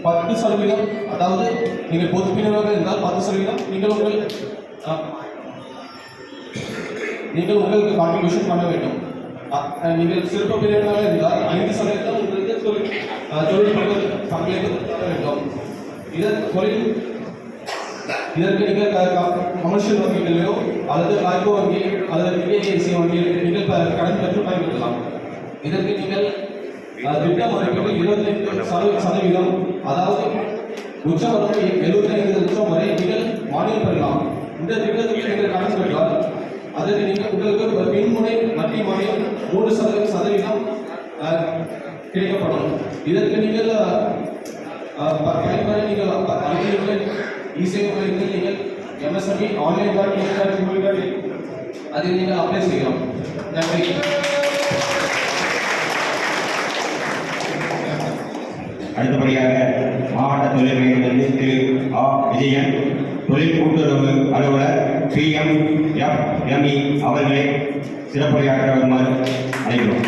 10% அதாவது நீங்கள் பொதுப்பினராக இருந்தால் 10% நீங்கள் உங்களுக்கு கான்ட்ரிபியூஷன் பண்ண வேண்டும். நீங்கள் சிறப்பு பிரிவினராக இருந்தால் 5% உங்களுக்கு தொழில் பங்களிப்பு தர வேண்டும். இதற்கு நீங்கள் கமர்ஷியல் வங்கிகளிலோ அல்லது காய்கோ வங்கி அல்லது பிஏசி வங்கியில் நீங்கள் கடன் பெற்று பயன்படுத்தலாம். இதற்கு நீங்கள் திட்ட மதிப்பீடு 25%, அதாவது உச்ச வரம்பு 75 லட்சம் வரை நீங்கள் மானியம் பெறலாம். இந்த திட்டத்தில் நீங்கள் கடன் பெற்றால் அதற்கு நீங்கள் உங்களுக்கு ஒரு பின்முனை வட்டி மானியம் 3% கிடைக்கப்படும். இதற்கு நீங்கள் பயன்பெற நீங்கள் இசேவை மையத்தில் நீங்கள் MSME ஆன்லைன் அதில் நீங்கள் அப்ளை செய்யலாம். நன்றி. அடுத்தபடியாக மாவட்ட தொழில் மையத்திலிருந்து திரு ஆ. விஜயன், தொழில் கூட்டுறவு அலுவலர், PMFME அவர்களை சிறப்புரையாற்ற வருமாறு அழைக்கிறோம்.